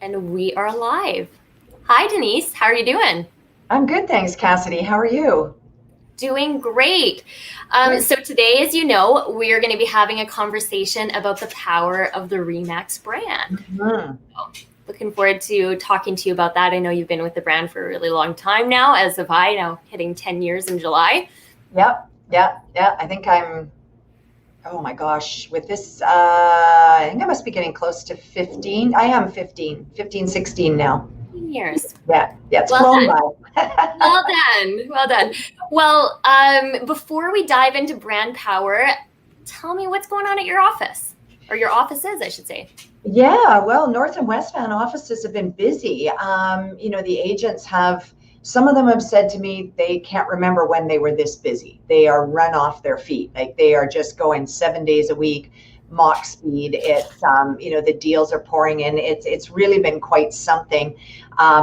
And we are live. Hi, Denise. How are you doing? I'm good, thanks, Cassidy. How are you? Doing great. Good. So today, as you know, we're going to be having a conversation about the power of the REMAX brand. Mhm. Looking forward to talking to you about that. I know you've been with the brand for a really long time now, as have I, now hitting 10 years in July. Yep, yeah. I think oh my gosh, with this, I think I must be getting close to 15. I am 15, 16 now. 15 years. Yeah, it's Well flown done. by. Well done. Well done. Well, before we dive into brand power, tell me what's going on at your office, or your offices, I should say. Yeah, well, North and West Van offices have been busy. The agents some of them have said to me they can't remember when they were this busy. They are run off their feet. Like they are just going 7 days a week, mock speed. The deals are pouring in. It's really been quite something,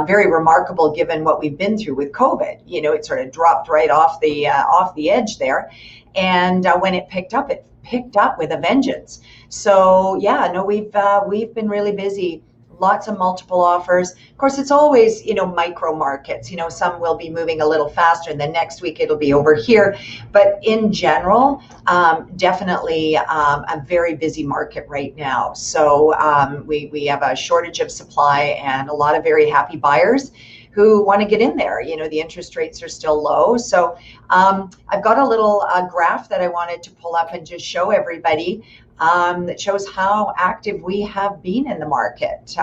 very remarkable given what we've been through with COVID. It sort of dropped right off the edge there. And when it picked up with a vengeance. So yeah, no, we've been really busy. Lots of multiple offers. Of course, it's always micro markets. Some will be moving a little faster, and then next week it'll be over here. But in general, definitely a very busy market right now. So we have a shortage of supply and a lot of very happy buyers who want to get in there. The interest rates are still low. So I've got a little graph that I wanted to pull up and just show everybody that shows how active we have been in the market.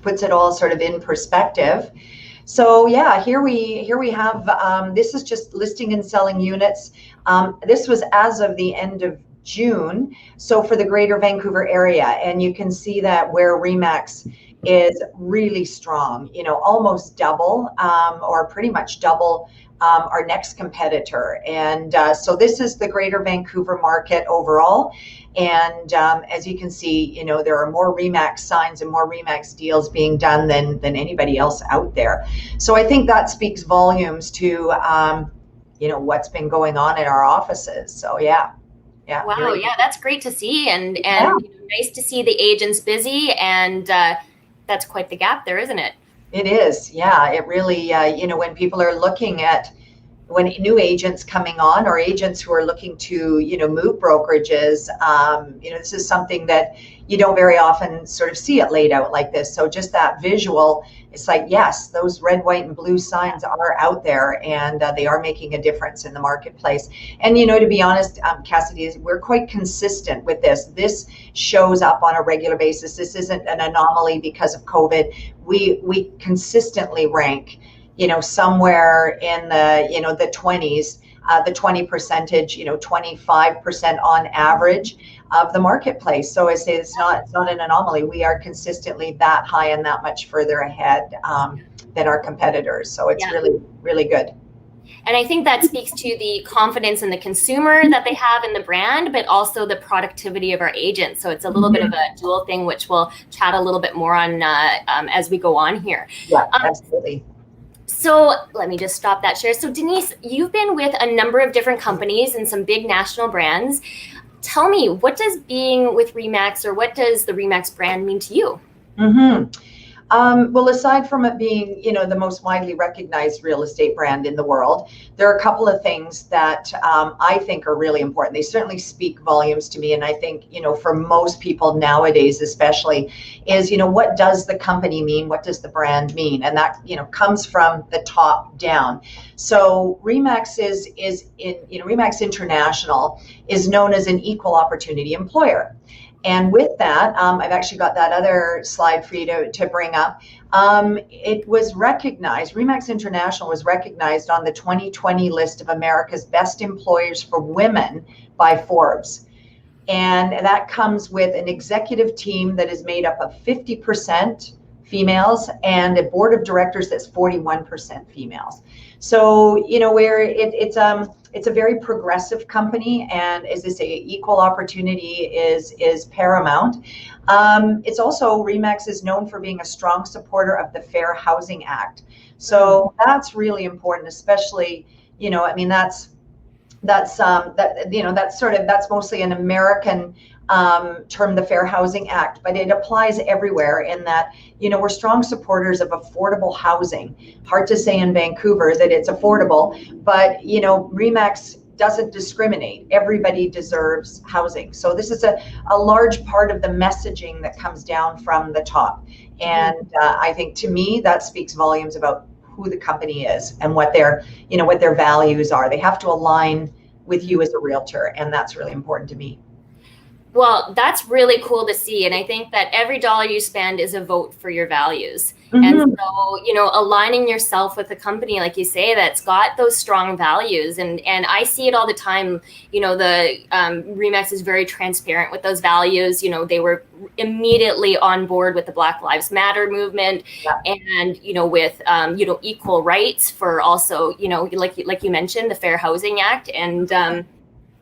Puts it all sort of in perspective. So yeah, here we have. This is just listing and selling units. This was as of the end of June. So for the Greater Vancouver area, and you can see that where REMAX is really strong. Almost double, or pretty much double. Our next competitor. And so this is the Greater Vancouver market overall. And as you can see, there are more REMAX signs and more REMAX deals being done than anybody else out there. So I think that speaks volumes to, what's been going on in our offices. So yeah, Wow, very, yeah, that's great to see, and yeah, nice to see the agents busy, and that's quite the gap there, isn't it? it is. Yeah, it really, when people are looking at when new agents coming on or agents who are looking to move brokerages, this is something that you don't very often sort of see it laid out like this. So just that visual, it's like, yes, those red, white, and blue signs are out there, and they are making a difference in the marketplace. And to be honest, Cassidy, we're quite consistent with this shows up on a regular basis. This isn't an anomaly because of COVID. We consistently rank somewhere in the 20s, the 20 percentage, 25% on average of the marketplace. So I say it's not an anomaly. We are consistently that high and that much further ahead than our competitors. So it's Yeah. really, really good. And I think that speaks to the confidence in the consumer that they have in the brand, but also the productivity of our agents. So it's a little bit of a dual thing, which we'll chat a little bit more on as we go on here. Yeah, Um, absolutely. so let me just stop that share. So Denise, you've been with a number of different companies and some big national brands. Tell me, what does being with REMAX, or what does the REMAX brand mean to you? Mm-hmm. Well, aside from it being, the most widely recognized real estate brand in the world, there are a couple of things that I think are really important. They certainly speak volumes to me, and I think, for most people nowadays, especially, is what does the company mean? What does the brand mean? And that comes from the top down. So REMAX REMAX International is known as an equal opportunity employer. And with that, I've actually got that other slide for you to bring up. It was recognized, REMAX International was recognized on the 2020 list of America's best employers for women by Forbes. And that comes with an executive team that is made up of 50% females and a board of directors that's 41% females. So, where it's a very progressive company, and as I say, equal opportunity is paramount. It's also, REMAX is known for being a strong supporter of the Fair Housing Act. So that's really important, especially, I mean, that's mostly an American termed the Fair Housing Act, but it applies everywhere in that, we're strong supporters of affordable housing. Hard to say in Vancouver that it's affordable, but, REMAX doesn't discriminate. Everybody deserves housing. So this is a large part of the messaging that comes down from the top. And I think, to me, that speaks volumes about who the company is and what their values are. They have to align with you as a realtor, and that's really important to me. Well, that's really cool to see. And I think that every dollar you spend is a vote for your values. And so, aligning yourself with a company, like you say, that's got those strong values. And I see it all the time. The REMAX is very transparent with those values. They were immediately on board with the Black Lives Matter movement, and, with, equal rights for also, like you mentioned, the Fair Housing Act. And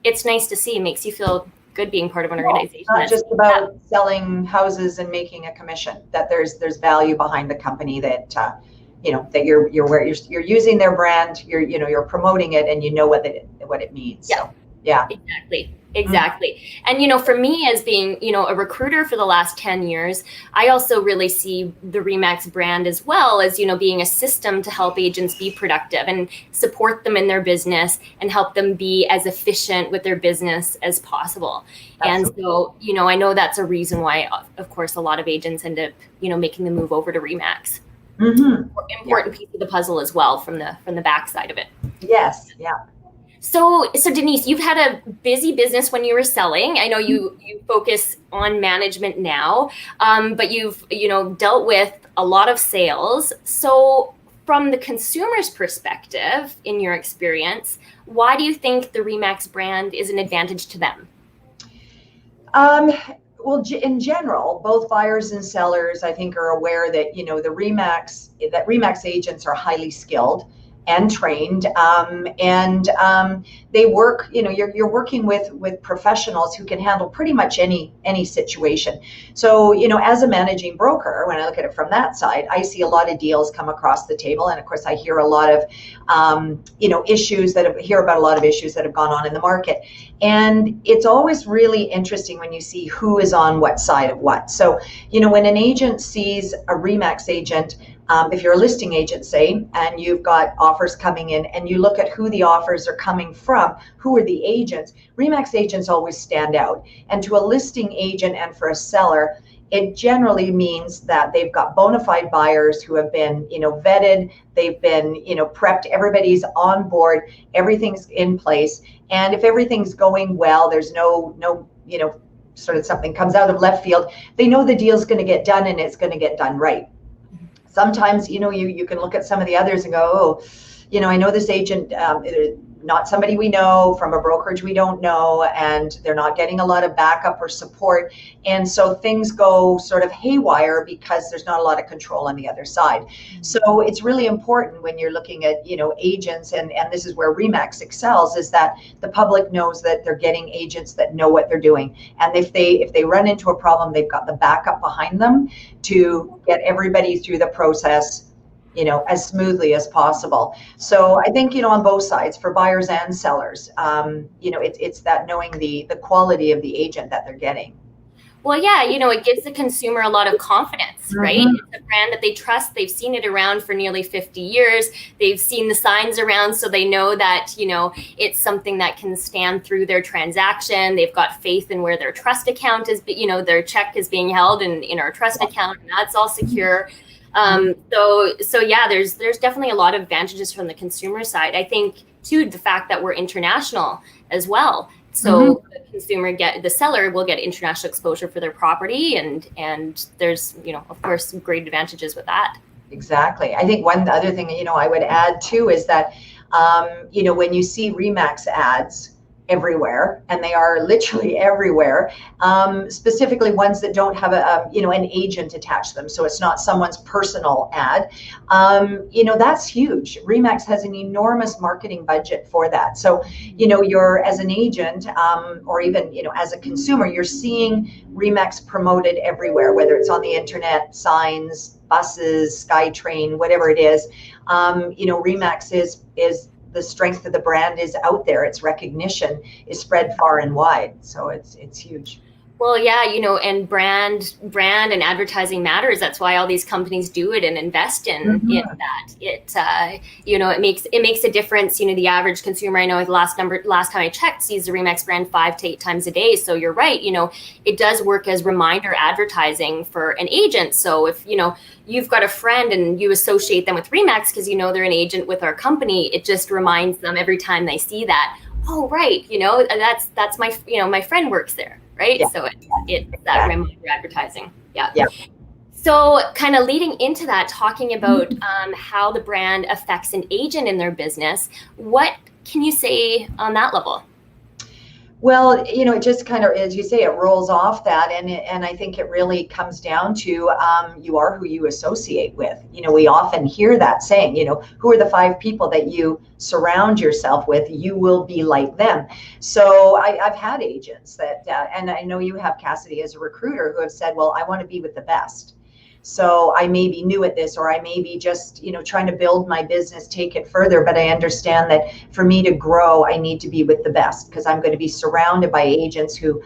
it's nice to see. It makes you feel good being part of an organization. Not just about selling houses and making a commission. That there's value behind the company, that that you're using their brand, you're promoting it, and what it means. Yeah. So, yeah. Exactly. And, for me, as being, a recruiter for the last 10 years, I also really see the REMAX brand as well as, being a system to help agents be productive and support them in their business and help them be as efficient with their business as possible. Absolutely. And so, I know that's a reason why, of course, a lot of agents end up, making the move over to REMAX. Important piece of the puzzle as well from the backside of it. Yes. Yeah. So Denise, you've had a busy business when you were selling. I know you focus on management now, but you've dealt with a lot of sales. So from the consumer's perspective, in your experience, why do you think the REMAX brand is an advantage to them? Well, in general, both buyers and sellers, I think, are aware that the REMAX agents are highly skilled and trained, and they work. You're working with professionals who can handle pretty much any situation. So, as a managing broker, when I look at it from that side, I see a lot of deals come across the table, and of course, I hear a lot of issues hear about a lot of issues that have gone on in the market. And it's always really interesting when you see who is on what side of what. So, when an agent sees a REMAX agent, if you're a listing agent, say, and you've got offers coming in, and you look at who the offers are coming from, who are the agents, REMAX agents always stand out. And to a listing agent and for a seller, it generally means that they've got bona fide buyers who have been, vetted, they've been, prepped, everybody's on board, everything's in place. And if everything's going well, there's no, sort of something comes out of left field, they know the deal's going to get done and it's going to get done right. Sometimes, you can look at some of the others and go, I know this agent, not somebody we know, from a brokerage we don't know, and they're not getting a lot of backup or support. And so things go sort of haywire because there's not a lot of control on the other side. So it's really important when you're looking at, agents, and this is where REMAX excels, is that the public knows that they're getting agents that know what they're doing. And if they run into a problem, they've got the backup behind them to get everybody through the process as smoothly as possible. So I think, on both sides, for buyers and sellers, it's that knowing the quality of the agent that they're getting. Well, yeah, it gives the consumer a lot of confidence, right? It's a brand that they trust. They've seen it around for nearly 50 years. They've seen the signs around, so they know that, it's something that can stand through their transaction. They've got faith in where their trust account is, their check is being held in our trust account, and that's all secure. So yeah, there's definitely a lot of advantages from the consumer side. I think too, the fact that we're international as well. So the seller will get international exposure for their property, and there's, of course, some great advantages with that. Exactly. I think one other thing, I would add too, is that, when you see REMAX ads everywhere, and they are literally everywhere, specifically ones that don't have an agent attached to them, so it's not someone's personal ad, that's huge. REMAX has an enormous marketing budget for that. So you're, as an agent, or even as a consumer, you're seeing REMAX promoted everywhere, whether it's on the internet, signs, buses, SkyTrain, whatever it is. REMAX is the strength of the brand is out there. Its recognition is spread far and wide. So it's huge. Well, yeah, and brand and advertising matters. That's why all these companies do it and invest in Mhm. that. It makes a difference. The average consumer, I know the last time I checked, sees the REMAX brand 5 to 8 times a day. So you're right. It does work as reminder advertising for an agent. So if you've got a friend and you associate them with REMAX because they're an agent with our company, it just reminds them every time they see that. Oh, right. That's my friend works there, right? Yeah, So it's that exactly. reminder advertising. Yeah. Yeah. So kind of leading into that, talking about how the brand affects an agent in their business, what can you say on that level? Well, it just kind of, as you say, it rolls off that, and I think it really comes down to you are who you associate with. We often hear that saying, who are the 5 people that you surround yourself with? You will be like them. So I've had agents that, and I know you have, Cassidy, as a recruiter, who have said, well, I want to be with the best. So I may be new at this, or I may be just, trying to build my business, take it further. But I understand that for me to grow, I need to be with the best, because I'm going to be surrounded by agents who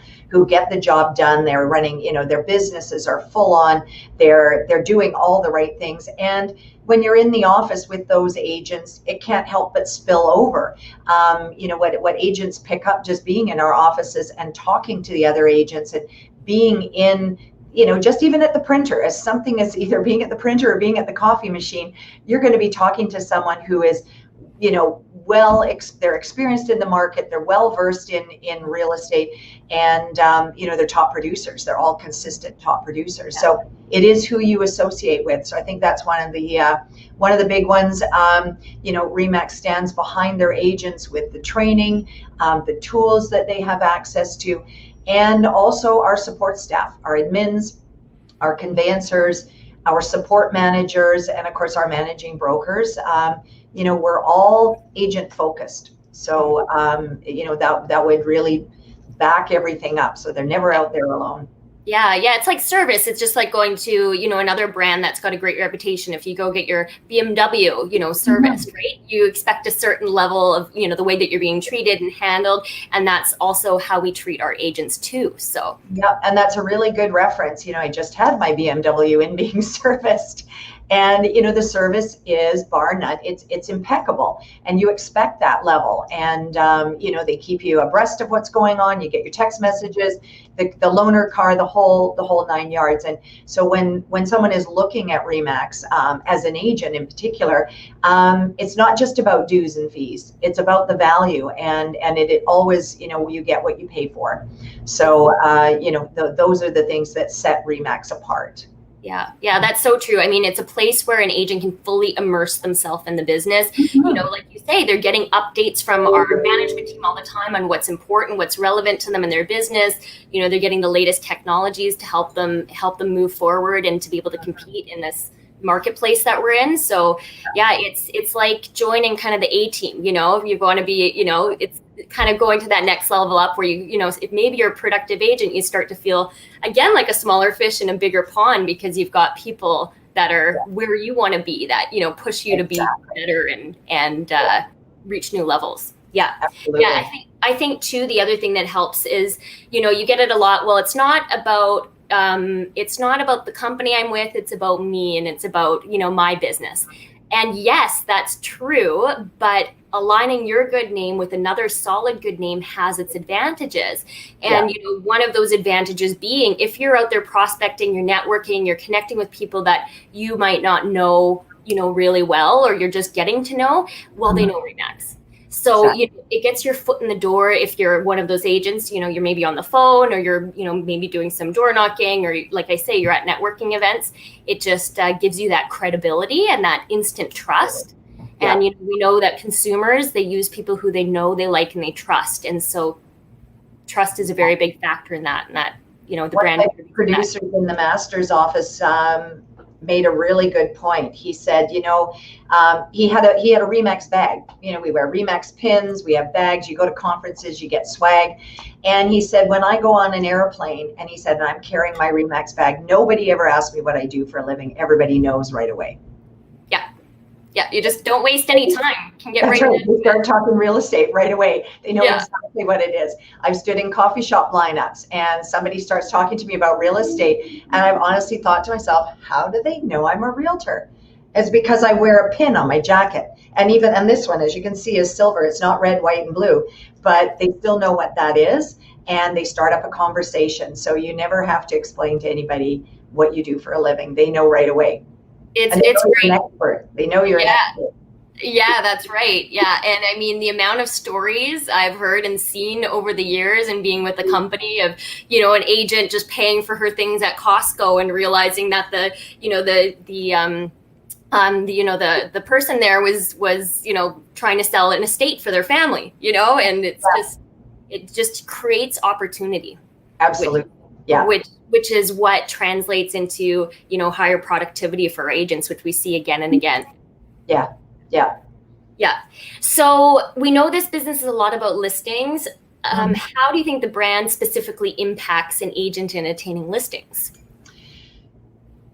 get the job done. They're running, their businesses are full on. They're doing all the right things. And when you're in the office with those agents, it can't help but spill over. What agents pick up just being in our offices and talking to the other agents, and being in, just even at the printer, as something as either being at the printer or being at the coffee machine, you're going to be talking to someone who is, they're experienced in the market, they're well versed in real estate, and they're top producers. They're all consistent top producers. Yeah. So it is who you associate with. So I think that's one of the big ones. REMAX stands behind their agents with the training, the tools that they have access to, and also our support staff, our admins, our conveyancers, our support managers, and of course our managing brokers. We're all agent focused. So, that would really back everything up. So they're never out there alone. Yeah, it's like service. It's just like going to, another brand that's got a great reputation. If you go get your BMW, service, Mhm. right? You expect a certain level of, the way that you're being treated and handled. And that's also how we treat our agents too. So, Yeah, and that's a really good reference. I just had my BMW in being serviced, and the service is bar none. It's impeccable, and you expect that level. And they keep you abreast of what's going on. You get your text messages, the loaner car, the whole 9 yards. And so when someone is looking at REMAX, as an agent in particular, it's not just about dues and fees. It's about the value, and it always, you get what you pay for. So, those are the things that set REMAX apart. yeah, that's so true. I mean, it's a place where an agent can fully immerse themselves in the business. Mhm. Like you say, they're getting updates from our management team all the time on what's important, what's relevant to them in their business. They're getting the latest technologies to help them move forward and to be able to compete in this marketplace that we're in. So yeah, it's like joining kind of the A team. If you want to be, it's kind of going to that next level up where if maybe you're a productive agent, you start to feel again like a smaller fish in a bigger pond, because you've got people that are where you want to be, that push you to be Exactly. better and reach new levels. Yeah. Absolutely. I think too, the other thing that helps is, you get it a lot. Well, it's not about the company I'm with, it's about me, and it's about, my business. And yes, that's true, but aligning your good name with another solid good name has its advantages. Yeah. And one of those advantages being, if you're out there prospecting, you're networking, you're connecting with people that you might not know, really well, or you're just getting to know, well, they Mhm. know REMAX. So it gets your foot in the door. If you're one of those agents, you're maybe on the phone, or you're maybe doing some door knocking, or like I say, you're at networking events. It just gives you that credibility and that instant trust. Yeah. And we know that consumers, they use people who they know, they like, and they trust. And so trust is a very big factor in that. And that the One of brand. the producers in the master's office made a really good point. He said, he had a REMAX bag. We wear REMAX pins, we have bags. You go to conferences, you get swag. And he said, when I go on an airplane, and he said, and I'm carrying my REMAX bag, nobody ever asks me what I do for a living. Everybody knows right away. Yeah. Yeah, you just don't waste any time. Can get That's right right. into We it. start talking real estate right away. They know Yeah. exactly what it is. I've stood in coffee shop lineups and somebody starts talking to me about real estate. And I've honestly thought to myself, how do they know I'm a realtor? It's because I wear a pin on my jacket. And this one, as you can see, is silver. It's not red, white, and blue, but they still know what that is. And they start up a conversation. So you never have to explain to anybody what you do for a living. They know right away. It's And they know great. you're an expert. They know you're an expert. Yeah, that's right. Yeah. And I mean, the amount of stories I've heard and seen over the years and being with the company of, an agent just paying for her things at Costco and realizing that the person there was trying to sell an estate for their family, and it just creates opportunity. Absolutely. Which is what translates into, higher productivity for agents, which we see again and again. Yeah. So we know this business is a lot about listings. How do you think the brand specifically impacts an agent in attaining listings?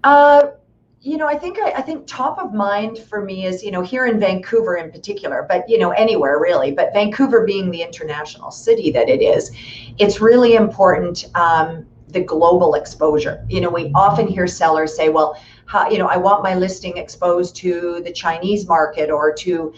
I think top of mind for me is, here in Vancouver in particular, but, anywhere really, but Vancouver being the international city that it is, it's really important, the global exposure. We often hear sellers say, well, I want my listing exposed to the Chinese market or to,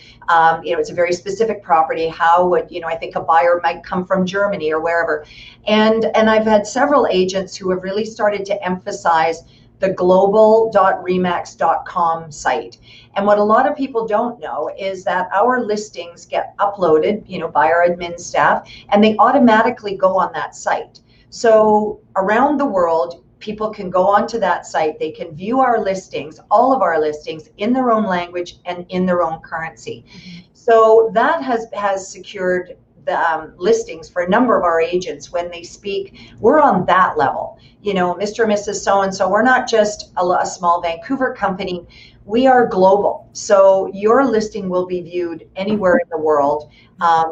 it's a very specific property. How would, I think a buyer might come from Germany or wherever. And I've had several agents who have really started to emphasize the global.remax.com site. And what a lot of people don't know is that our listings get uploaded, by our admin staff, and they automatically go on that site. So around the world, people can go onto that site. They can view our listings, all of our listings, in their own language and in their own currency. So that has secured the listings for a number of our agents. When they speak, we're on that level. Mr. and Mrs. So-and-so, we're not just a small Vancouver company. We are global. So your listing will be viewed anywhere in the world,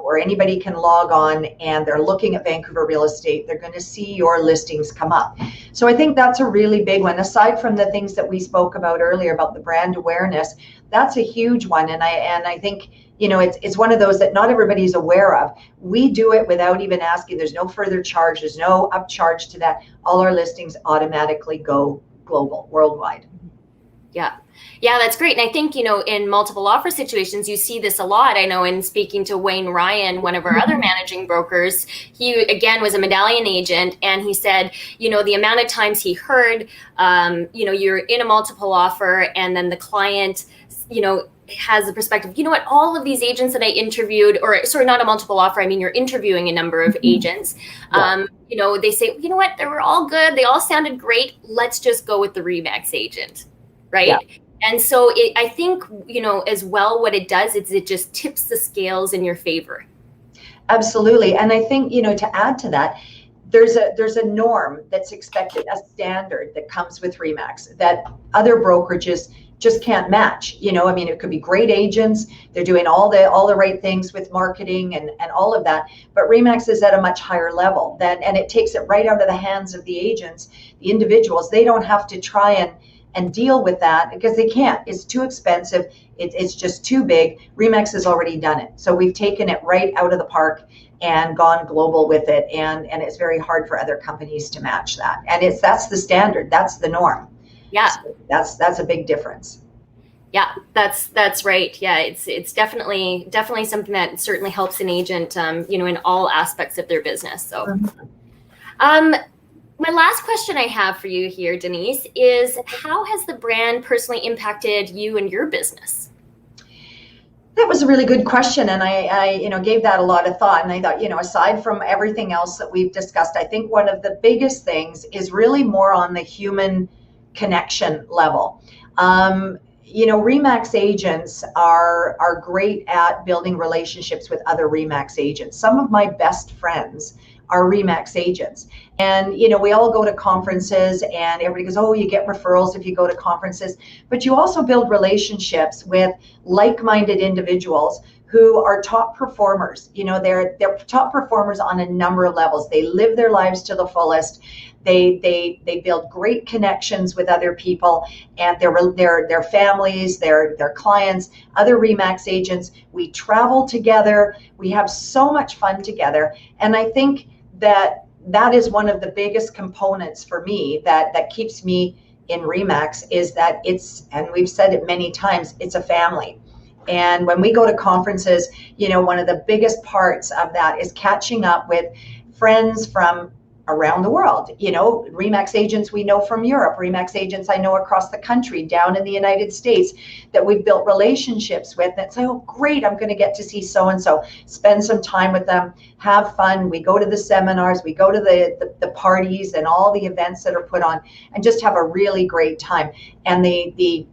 where anybody can log on and they're looking at Vancouver real estate. They're going to see your listings come up. So I think that's a really big one. Aside from the things that we spoke about earlier about the brand awareness, that's a huge one. And I think, it's one of those that not everybody's aware of. We do it without even asking. There's no further charge. There's no upcharge to that. All our listings automatically go global, worldwide. Yeah, that's great. And I think, in multiple offer situations, you see this a lot. I know in speaking to Wayne Ryan, one of our other managing brokers, he, again, was a medallion agent. And he said, the amount of times he heard, you're in a multiple offer and then the client, has the perspective, all of these agents that I interviewed, or sorry, not a multiple offer, I mean, you're interviewing a number of agents. They say, what, they were all good. They all sounded great. Let's just go with the REMAX agent. Right. Yeah. And so I think, as well, what it does is it just tips the scales in your favor. Absolutely. And I think, to add to that, there's a norm that's expected, a standard that comes with REMAX that other brokerages just can't match. It could be great agents. They're doing all the right things with marketing and all of that. But REMAX is at a much higher level and it takes it right out of the hands of the agents, the individuals. They don't have to try and deal with that because they can't. It's too expensive. It's just too big. REMAX has already done it. So we've taken it right out of the park and gone global with it. And it's very hard for other companies to match that. And that's the standard. That's the norm. Yeah. So that's a big difference. Yeah, that's right. Yeah, it's definitely something that certainly helps an agent, in all aspects of their business. So, my last question I have for you here, Denise, is how has the brand personally impacted you and your business? That was a really good question. And I gave that a lot of thought. And I thought, aside from everything else that we've discussed, I think one of the biggest things is really more on the human connection level. REMAX agents are great at building relationships with other REMAX agents. Some of my best friends are REMAX agents. And, we all go to conferences and everybody goes, oh, you get referrals if you go to conferences, but you also build relationships with like-minded individuals who are top performers. They're top performers on a number of levels. They live their lives to the fullest. They build great connections with other people and their families, their clients, other REMAX agents. We travel together. We have so much fun together. And I think that is one of the biggest components for me that keeps me in REMAX, is that and we've said it many times, it's a family. And when we go to conferences, one of the biggest parts of that is catching up with friends from around the world. REMAX agents we know from Europe, REMAX agents I know across the country, down in the United States, that we've built relationships with. That say, oh, great, I'm going to get to see so-and-so, spend some time with them, have fun. We go to the seminars, we go to the parties and all the events that are put on, and just have a really great time. And the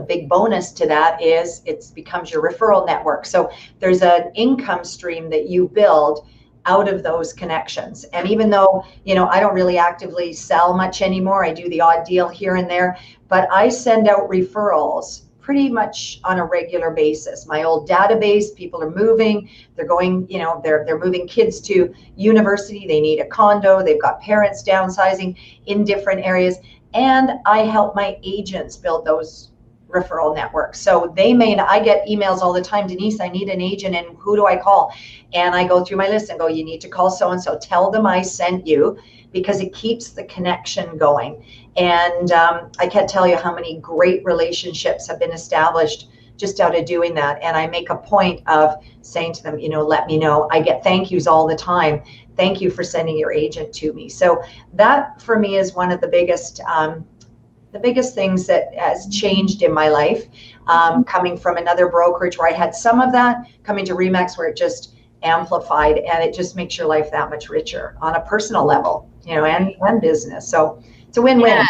big bonus to that is it becomes your referral network. So there's an income stream that you build out of those connections. And even though, I don't really actively sell much anymore, I do the odd deal here and there, but I send out referrals pretty much on a regular basis. My old database, people are moving, they're going, they're moving kids to university, they need a condo, they've got parents downsizing in different areas. And I help my agents build those referral networks. So I get emails all the time, Denise, I need an agent, and who do I call? And I go through my list and go, you need to call so-and-so, tell them I sent you, because it keeps the connection going. And I can't tell you how many great relationships have been established just out of doing that. And I make a point of saying to them, let me know. I get thank yous all the time. Thank you for sending your agent to me. So that for me is one of the biggest things that has changed in my life, coming from another brokerage where I had some of that, coming to REMAX where it just amplified, and it just makes your life that much richer on a personal level, and business. So it's a win-win.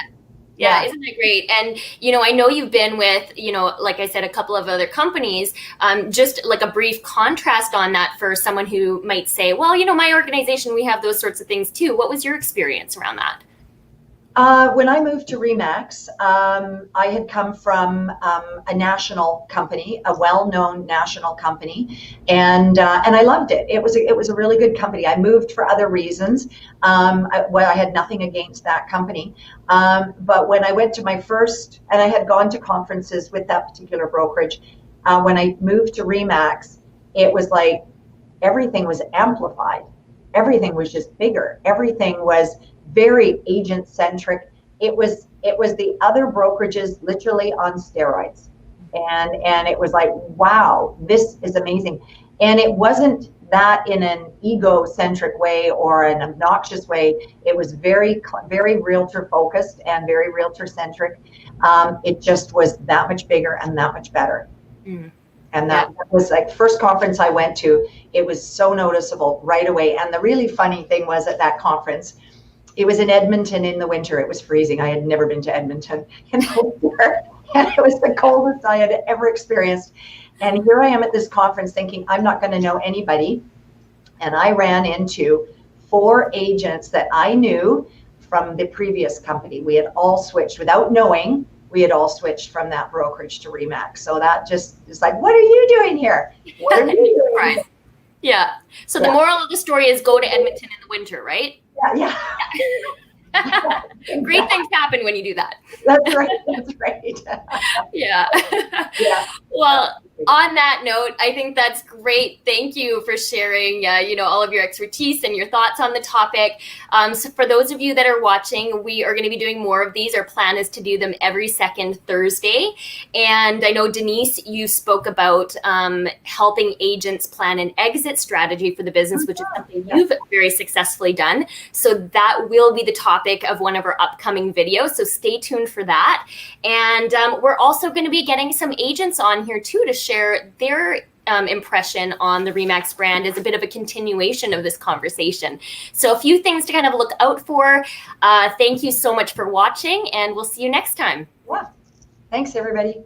Yeah, isn't that great? And, I know you've been with, like I said, a couple of other companies, just like a brief contrast on that for someone who might say, well, my organization, we have those sorts of things too. What was your experience around that? When I moved to REMAX, I had come from a national company, a well-known national company, and I loved it. It was a really good company. I moved for other reasons. I had nothing against that company, but when I went to my first, and I had gone to conferences with that particular brokerage, when I moved to REMAX, it was like everything was amplified. Everything was just bigger. Everything was very agent centric. It was the other brokerages literally on steroids, and it was like, wow, this is amazing. And it wasn't that in an egocentric way or an obnoxious way. It was very realtor focused and very realtor centric. It just was that much bigger and that much better. And that was like first conference I went to, it was so noticeable right away. And the really funny thing was, at that conference, it was in Edmonton in the winter. It was freezing. I had never been to Edmonton in the winter, and it was the coldest I had ever experienced. And here I am at this conference thinking I'm not going to know anybody. And I ran into 4 agents that I knew from the previous company. We had all switched without knowing. We had all switched from that brokerage to REMAX. So that just is like, what are you doing here? What are you doing? Right. Yeah. So the moral of the story is go to Edmonton in the winter, right? Yeah. Great things happen when you do that. That's right. Yeah. Well, on that note, I think that's great. Thank you for sharing, all of your expertise and your thoughts on the topic. So for those of you that are watching, we are going to be doing more of these. Our plan is to do them every second Thursday. And I know, Denise, you spoke about helping agents plan an exit strategy for the business, which is something you've very successfully done. So that will be the topic of one of our upcoming videos. So stay tuned for that. And we're also going to be getting some agents on here too to share their impression on the REMAX brand as a bit of a continuation of this conversation. So a few things to kind of look out for. Thank you so much for watching, and we'll see you next time. Yeah. Thanks, everybody.